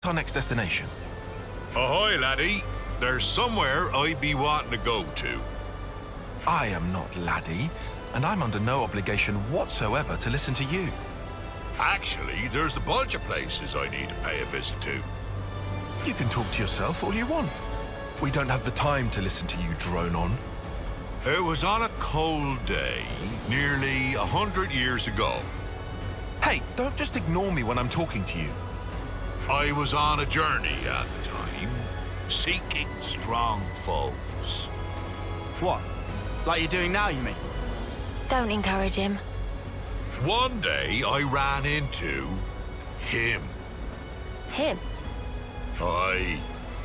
our next destination? Ahoy, laddie. There's somewhere I'd be wanting to go to. I am not laddie, and I'm under no obligation whatsoever to listen to you. Actually, there's a bunch of places I need to pay a visit to. You can talk to yourself all you want. We don't have the time to listen to you drone on. It was on a cold day, nearly 100 years ago. Hey, don't just ignore me when I'm talking to you. I was on a journey at the time, seeking strong foes. What? Like you're doing now, you mean? Don't encourage him. One day, I ran into him. Him? Aye,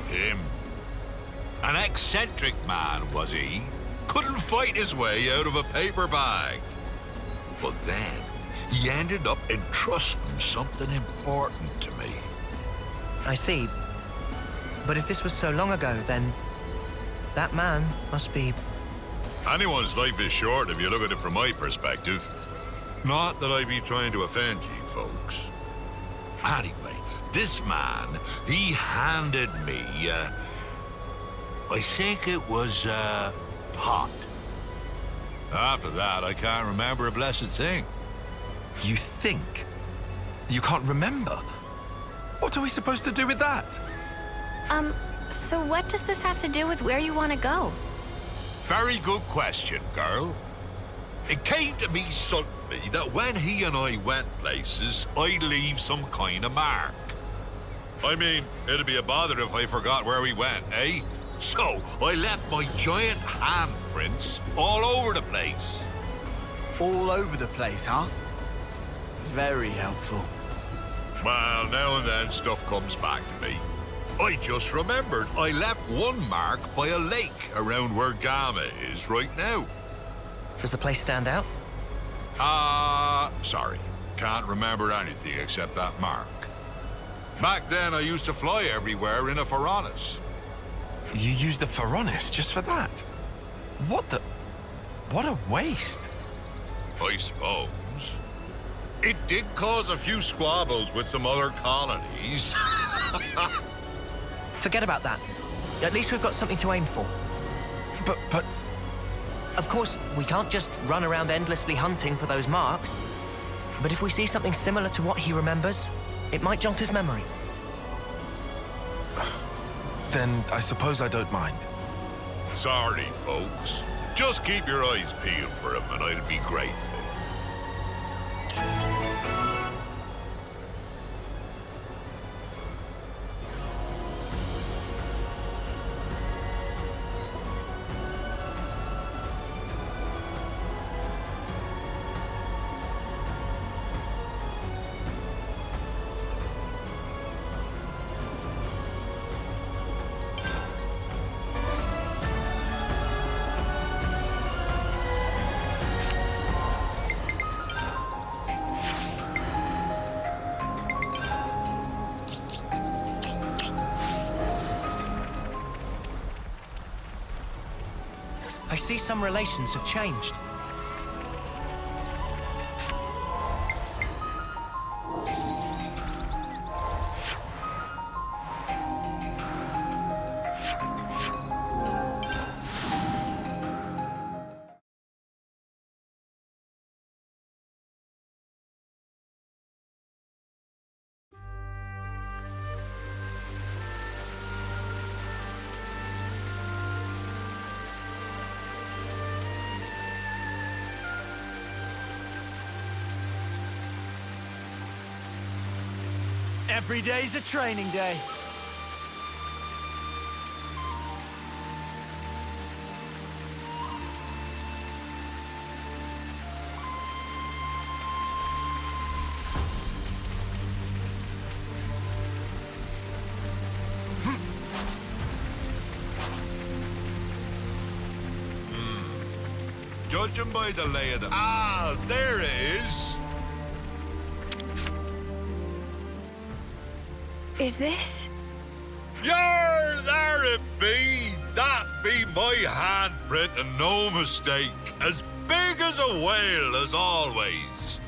him. An eccentric man, was he? Couldn't fight his way out of a paper bag. But then, he ended up entrusting something important to me. I see. But if this was so long ago, then that man must be... Anyone's life is short if you look at it from my perspective. Not that I be trying to offend you folks. Anyway, this man, he handed me, I think it was a pot. After that, I can't remember a blessed thing. You think? You can't remember? What are we supposed to do with that? So what does this have to do with where you want to go? Very good question, girl. It came to me suddenly that when he and I went places, I'd leave some kind of mark. I mean, it'd be a bother if I forgot where we went, eh? So, I left my giant handprints all over the place. All over the place, huh? Very helpful. Well, now and then stuff comes back to me. I just remembered I left one mark by a lake around where Gamma is right now. Does the place stand out? Sorry. Can't remember anything except that mark. Back then, I used to fly everywhere in a Pharaonis. You used the Pharaonis just for that? What the... What a waste. I suppose. It did cause a few squabbles with some other colonies. Forget about that. At least we've got something to aim for. But... Of course, we can't just run around endlessly hunting for those marks. But if we see something similar to what he remembers, it might jog his memory. Then I suppose I don't mind. Sorry, folks. Just keep your eyes peeled for him and I'd be grateful. I see some relations have changed. Every day's a training day. Judging by the lay of the... Ah, there it is. Is this? Yar, there it be. That be my handprint and no mistake. As big as a whale as always.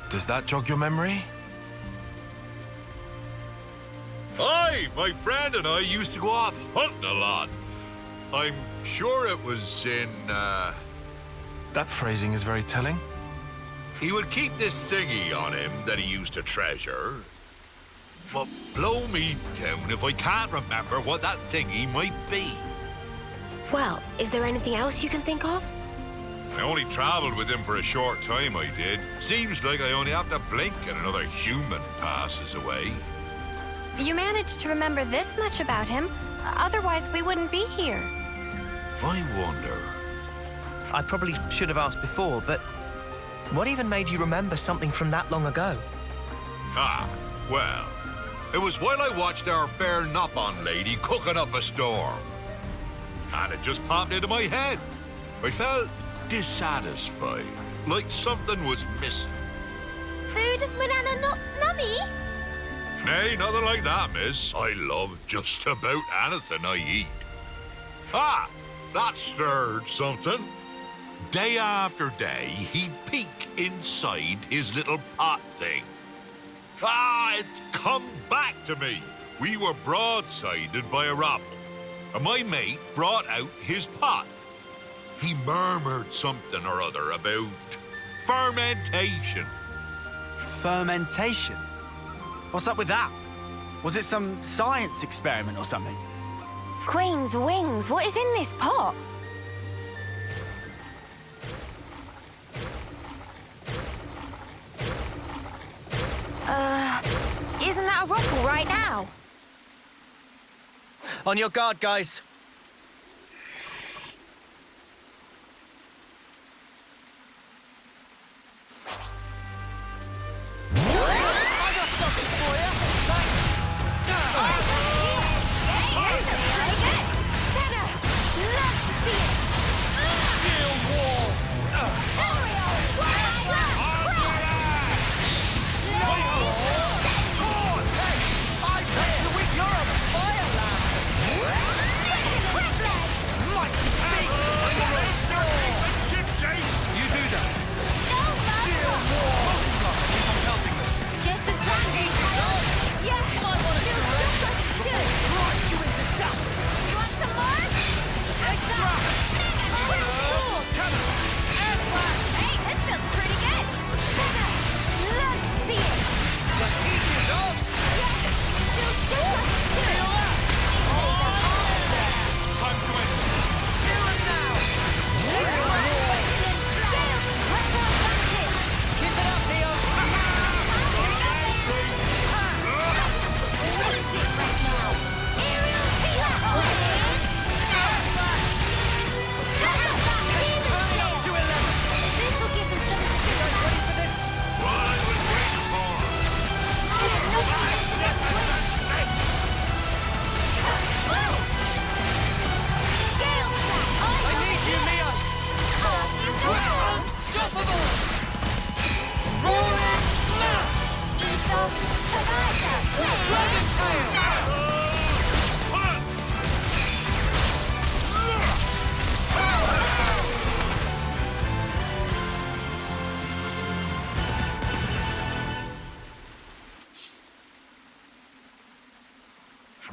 Does that jog your memory? Aye, my friend and I used to go off hunting a lot. I'm sure it was in, That phrasing is very telling. He would keep this thingy on him that he used to treasure. But blow me down if I can't remember what that thingy might be. Well, is there anything else you can think of? I only traveled with him for a short time, I did. Seems like I only have to blink and another human passes away. You managed to remember this much about him. Otherwise, we wouldn't be here. I wonder. I probably should have asked before, but what even made you remember something from that long ago? Ah, well, it was while I watched our fair Nop-on lady cooking up a storm. And it just popped into my head. I felt dissatisfied, like something was missing. Food of banana nummy? Nay, nothing like that, miss. I love just about anything I eat. Ah, that stirred something. Day after day, he'd peek inside his little pot thing. Ah, it's come back to me. We were broadsided by a robber, and my mate brought out his pot. He murmured something or other about fermentation. Fermentation? What's up with that? Was it some science experiment or something? Queen's wings, what is in this pot? Isn't that a rockel right now? On your guard, guys.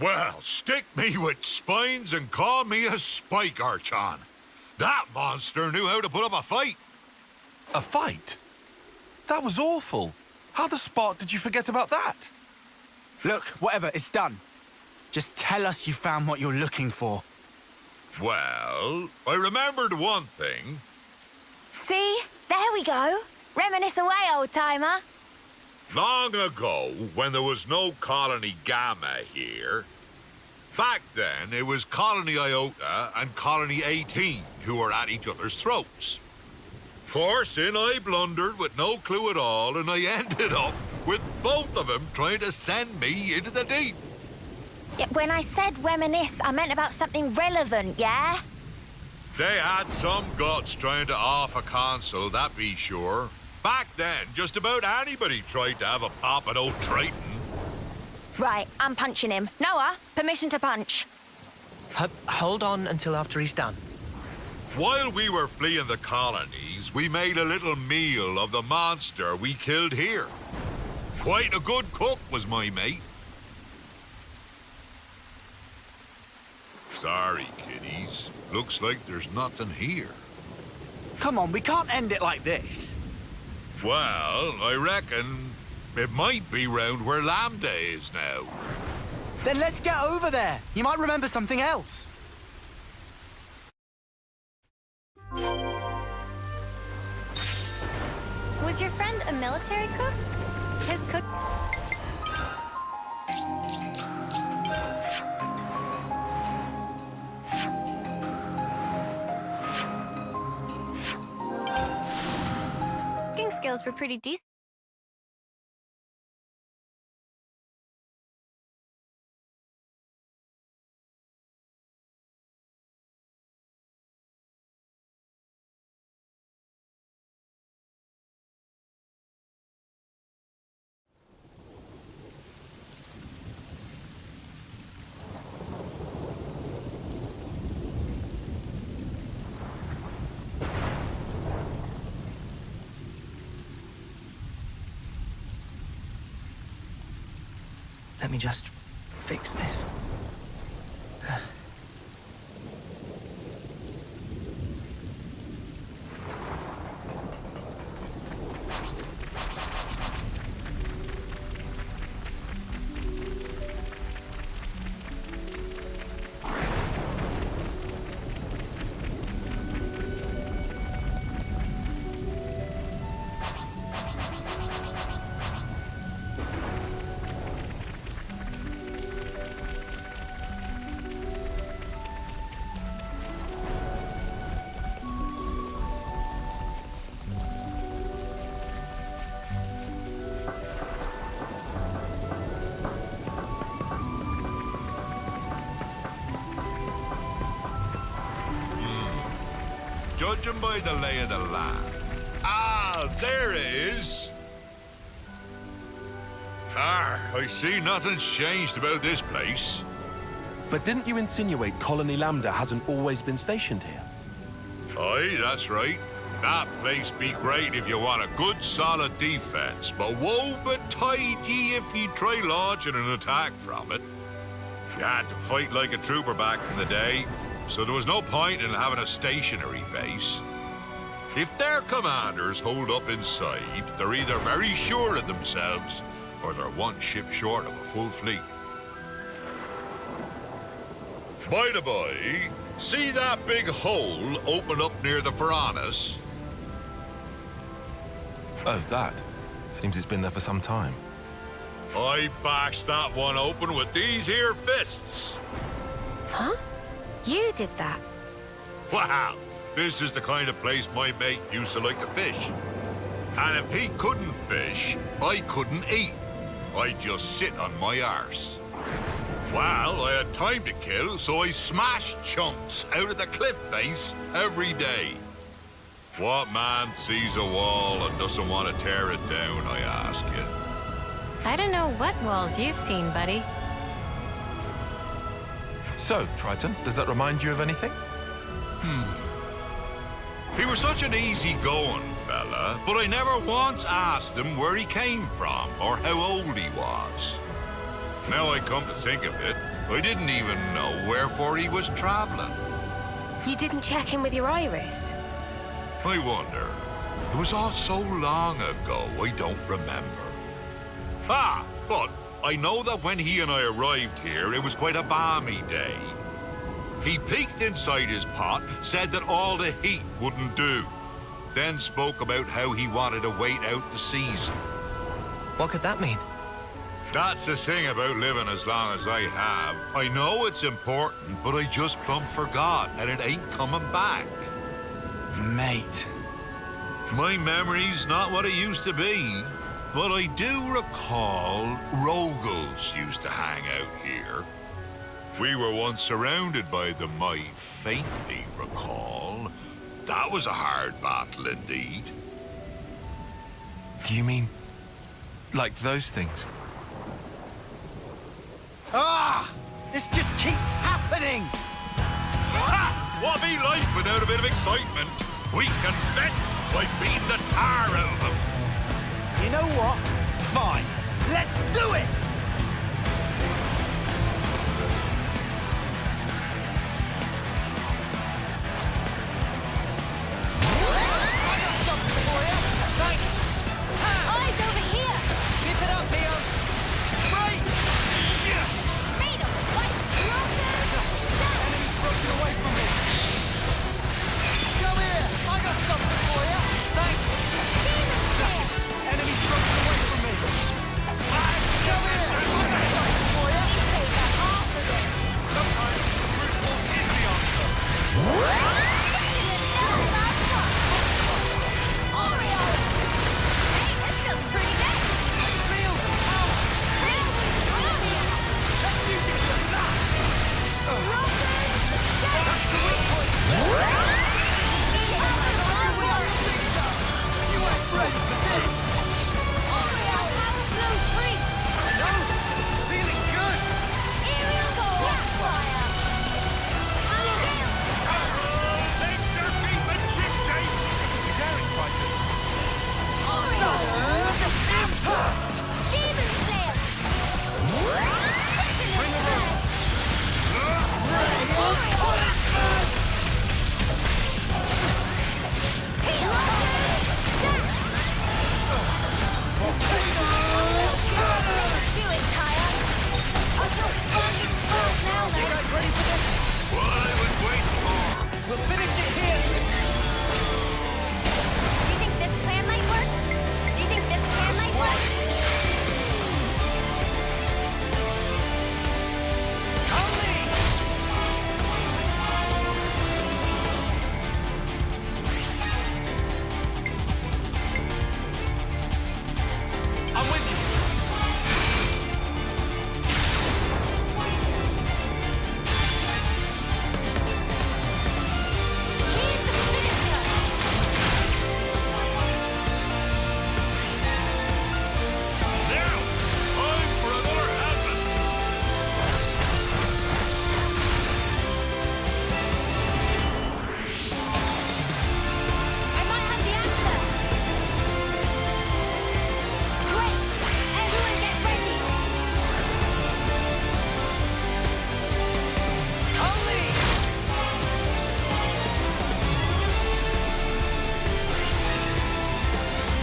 Well, stick me with spines and call me a spike archon. That monster knew how to put up a fight. A fight? That was awful. How the spark did you forget about that? Look, whatever, it's done. Just tell us you found what you're looking for. Well, I remembered one thing. See? There we go. Reminisce away, old-timer. Long ago, when there was no Colony Gamma here, back then it was Colony Iota and Colony 18 who were at each other's throats. Of course, in I blundered with no clue at all, and I ended up with both of them trying to send me into the deep. Yeah, when I said reminisce, I meant about something relevant, yeah? They had some guts trying to off a console, that be sure. Back then, just about anybody tried to have a pop at old Triton. Right, I'm punching him. Noah, permission to punch. Hold on until after he's done. While we were fleeing the colonies, we made a little meal of the monster we killed here. Quite a good cook was my mate. Sorry, kiddies. Looks like there's nothing here. Come on, we can't end it like this. Well, I reckon it might be round where Lambda is now. Then let's get over there. You might remember something else. Was your friend a military cook? His cook... cooking skills were pretty decent. Let me just fix this. Judging by the lay of the land. Ah, there it is. I see nothing's changed about this place. But didn't you insinuate Colony Lambda hasn't always been stationed here? Aye, that's right. That place be great if you want a good solid defense, but woe betide ye if you try launching an attack from it. You had to fight like a trooper back in the day, so there was no point in having a stationary base. If their commanders hold up inside, they're either very sure of themselves, or they're one ship short of a full fleet. By the by, see that big hole open up near the Piranhas? Oh, that. Seems it's been there for some time. I bashed that one open with these here fists. Huh? You did that? Wow, this is the kind of place my mate used to like to fish. And if he couldn't fish, I couldn't eat. I'd just sit on my arse. Well, I had time to kill, so I smashed chunks out of the cliff face every day. What man sees a wall and doesn't want to tear it down, I ask you? I don't know what walls you've seen, buddy. So, Triton, does that remind you of anything? He was such an easy-going fella, but I never once asked him where he came from or how old he was. Now I come to think of it, I didn't even know wherefore he was traveling. You didn't check in with your iris? I wonder. It was all so long ago, I don't remember. Ah, but I know that when he and I arrived here, it was quite a balmy day. He peeked inside his pot, said that all the heat wouldn't do, then spoke about how he wanted to wait out the season. What could that mean? That's the thing about living as long as I have. I know it's important, but I just plumb forgot, and it ain't coming back. Mate. My memory's not what it used to be, but I do recall Rogals used to hang out here. We were once surrounded by them, I faintly recall. That was a hard battle indeed. Do you mean... like those things? Ah! This just keeps happening! Ha! What be life without a bit of excitement? We can vent by beating the tar out of them. You know what? Fine. Let's do it! We'll finish it here! Do you think this plan might work? Do you think this plan might work? I'm with you. Here's the finisher! Now, time for another helping. I might have the answer! Great! Everyone get ready!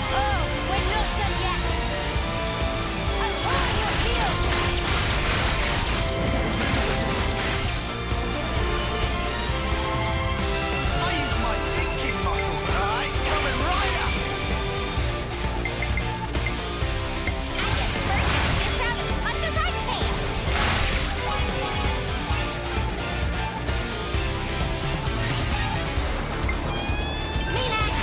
Oh, we're not done yet! I'm holding your heel! I use my thinking muscles, alright? Coming right up. I get first this out as much as I can! Me next!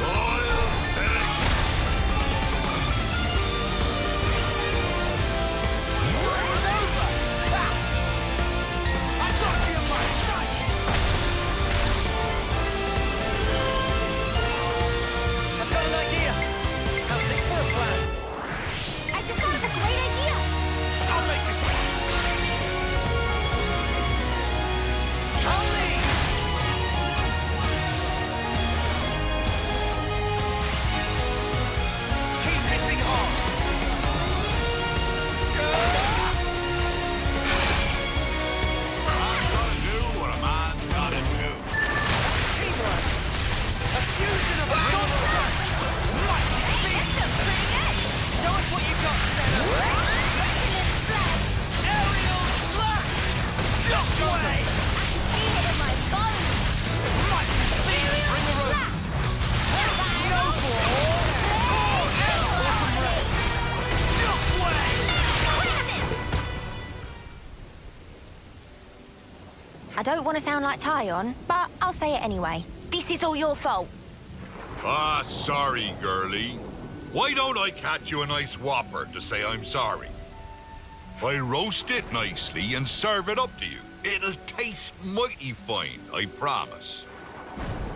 Royal Pelican. It's over. Ah! I got you in my sight. I've got an idea! How's this for a plan? I just thought of a great idea! I'll make it. Keep hitting hard. Man's gotta do what a man's gotta do. Teamwork. A fusion of sorcery. Right, Hey, this feels pretty good! Show us what you've got, Senna! Merciless flash! Aerial slash! shockway. Feel it in my bones! Right, Aerial bring the rope. slap! Go for it. I don't want to sound like Tyon, but I'll say it anyway. This is all your fault. Ah, sorry, girlie. Why don't I catch you a nice whopper to say I'm sorry? I roast it nicely and serve it up to you. It'll taste mighty fine, I promise.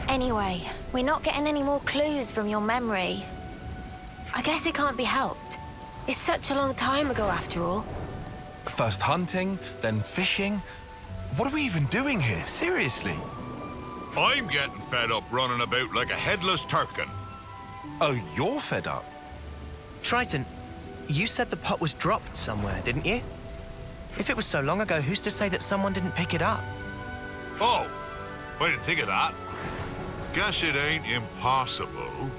Anyway, we're not getting any more clues from your memory. I guess it can't be helped. It's such a long time ago, after all. First hunting, then fishing. What are we even doing here? Seriously? I'm getting fed up running about like a headless turkin. Oh, you're fed up? Triton, you said the pot was dropped somewhere, didn't you? If it was so long ago, who's to say that someone didn't pick it up? Oh, I didn't think of that. Guess it ain't impossible.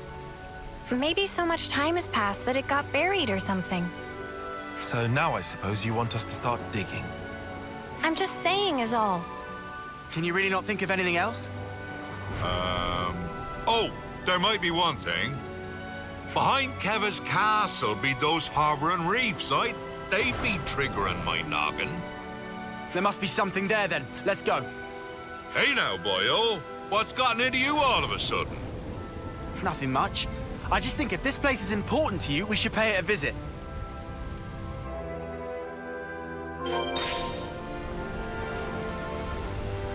Maybe so much time has passed that it got buried or something. So now I suppose you want us to start digging. I'm just saying is all. Can you really not think of anything else? Oh, there might be one thing. Behind Keva's castle be those hovering reefs, they'd be triggering my noggin. There must be something there then. Let's go. Hey now, boyo. What's gotten into you all of a sudden? Nothing much. I just think if this place is important to you, we should pay it a visit.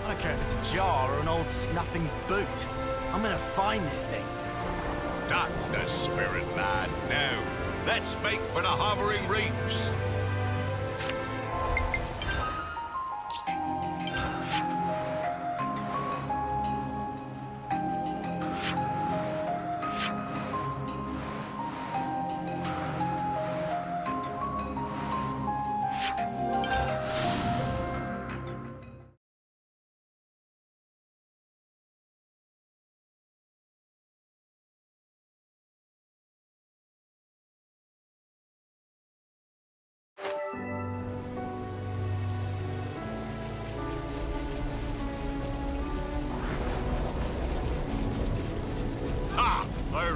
I don't care if it's a jar or an old snuffing boot. I'm gonna find this thing. That's the spirit, lad. Now, let's make for the hovering reefs.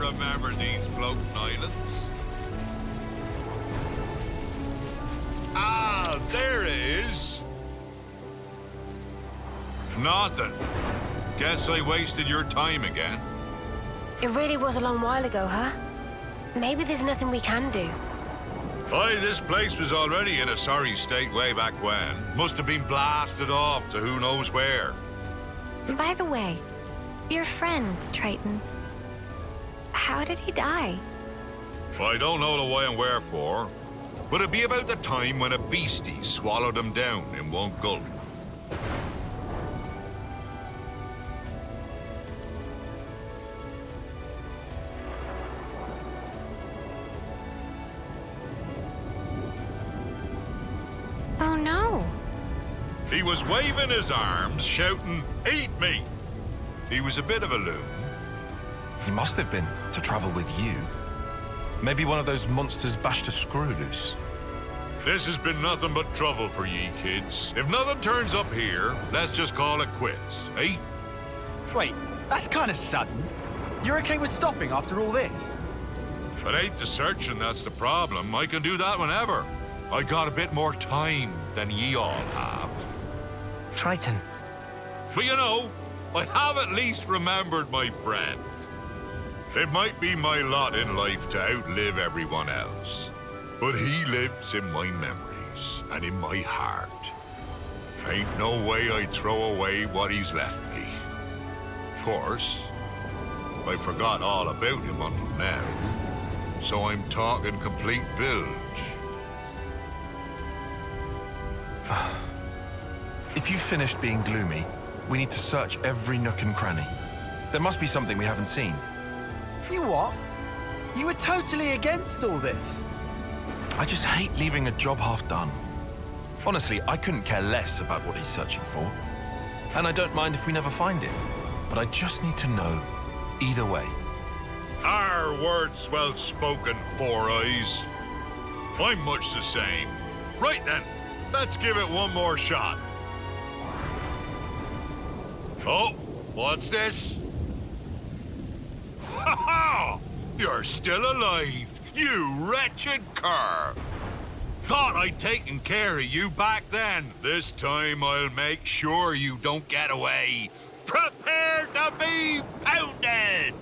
remember these floating islands. Ah, there it is. Nothing. Guess I wasted your time again. It really was a long while ago, huh? Maybe there's nothing we can do. Aye, this place was already in a sorry state way back when. Must have been blasted off to who knows where. By the way, your friend, Triton, how did he die? I don't know the why and wherefore, but it'd be about the time when a beastie swallowed him down in one gulp. Oh no. He was waving his arms, shouting, "Eat me!" He was a bit of a loon. He must have been to travel with you. Maybe one of those monsters bashed a screw loose. This has been nothing but trouble for ye kids. If nothing turns up here, let's just call it quits, eh? Wait, that's kind of sudden. You're okay with stopping after all this? It ain't the searching that's the problem. I can do that whenever. I got a bit more time than ye all have. Triton, But you know, I have at least remembered my friend. It might be my lot in life to outlive everyone else, but he lives in my memories and in my heart. Ain't no way I'd throw away what he's left me. Of course, I forgot all about him until now, so I'm talking complete bilge. If you've finished being gloomy, we need to search every nook and cranny. There must be something we haven't seen. You what? You were totally against all this. I just hate leaving a job half done. Honestly, I couldn't care less about what he's searching for. And I don't mind if we never find him. But I just need to know either way. Our words well spoken, Four Eyes. I'm much the same. Right then, let's give it one more shot. Oh, what's this? Ha ha! You're still alive, you wretched cur! Thought I'd taken care of you back then. This time I'll make sure you don't get away. Prepare to be pounded!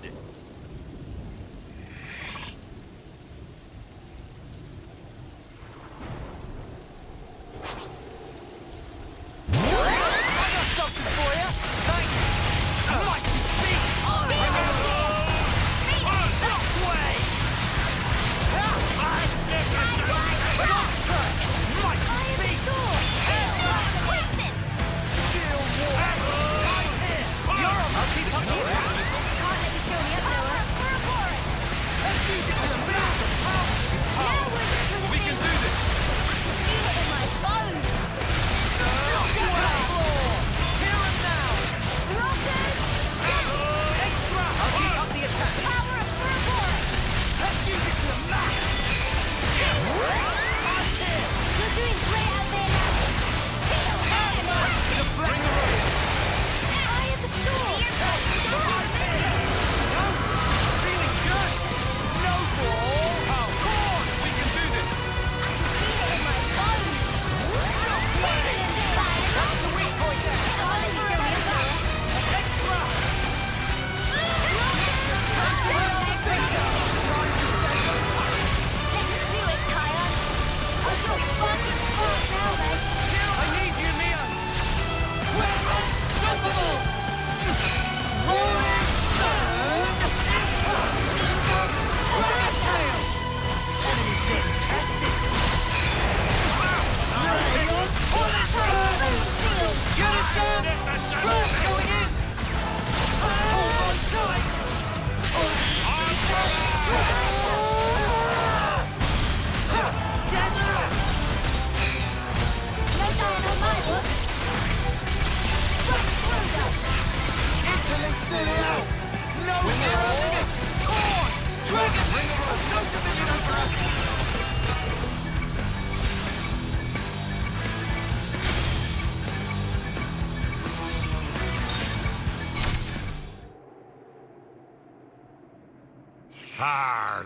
I got something for you. Thanks. Mighty beast. Shockwave. Mighty beast. Steel wall. I'm here. You're a monkey.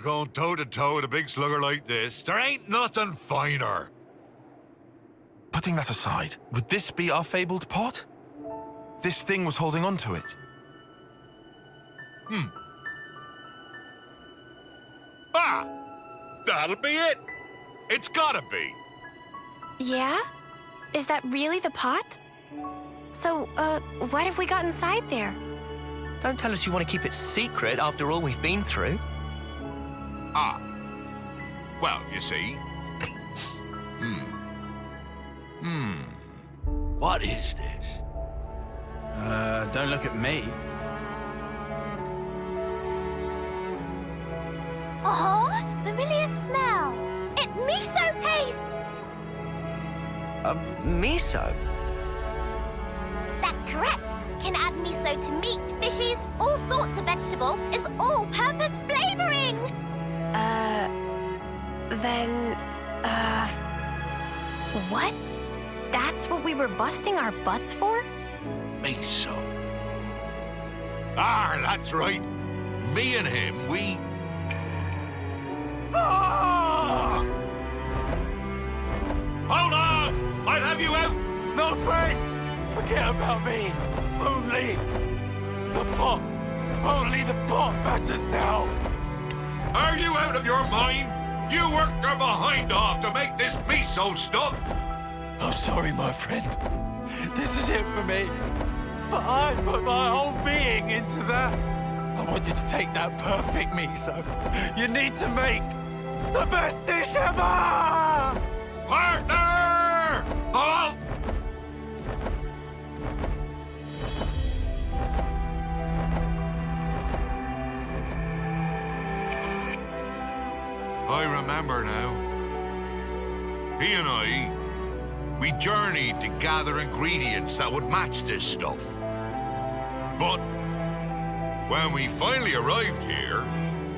Going toe-to-toe with a big slugger like this, there ain't nothing finer. Putting that aside, would this be our fabled pot? This thing was holding on to it. That'll be it. It's gotta be. Yeah? Is that really the pot? So, what have we got inside there? Don't tell us you want to keep it secret after all we've been through. Well, you see. What is this? Don't look at me. Oh, familiar smell. It's miso paste. Miso? That's correct. Can add miso to meat, fishes, all sorts of vegetable. It's all-purpose flavoring. What? That's what we were busting our butts for? Miso. That's right. Me and him, we... Hold on! I'll have you out! No, Frank! Forget about me. Only the pot. Only the pot matters now. Are you out of your mind? You worked your behind off to make this miso stuff. I'm sorry, my friend. This is it for me. But I put my whole being into that. I want you to take that perfect miso. You need to make the best dish ever! Partner! Halt! I remember now. He and I, we journeyed to gather ingredients that would match this stuff. But when we finally arrived here,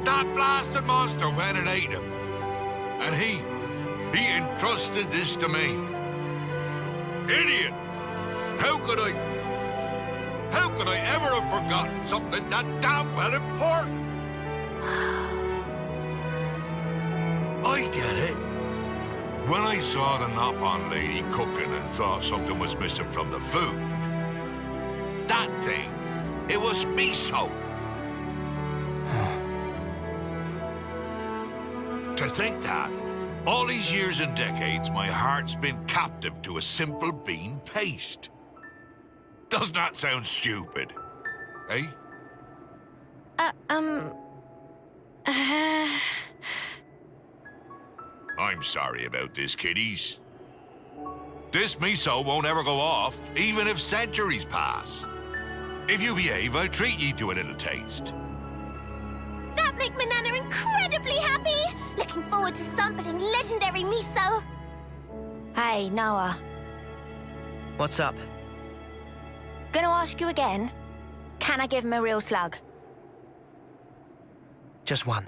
that blasted monster went and ate him. And he entrusted this to me. Idiot! How could I ever have forgotten something that damn well important? I get it. When I saw the Nopon lady cooking and thought something was missing from the food, that thing, it was miso. To think that, all these years and decades, my heart's been captive to a simple bean paste. Doesn't that sound stupid? Eh? I'm sorry about this, kiddies. This miso won't ever go off, even if centuries pass. If you behave, I'll treat ye to a little taste. That make my Nana incredibly happy. Looking forward to sampling legendary miso. Hey, Noah. What's up? Gonna ask you again. Can I give him a real slug? Just one.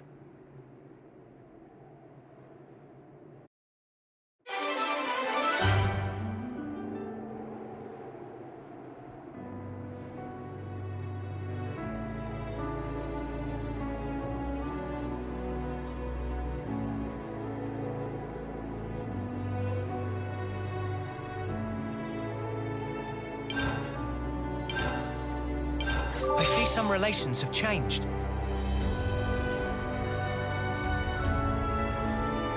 I see some relations have changed.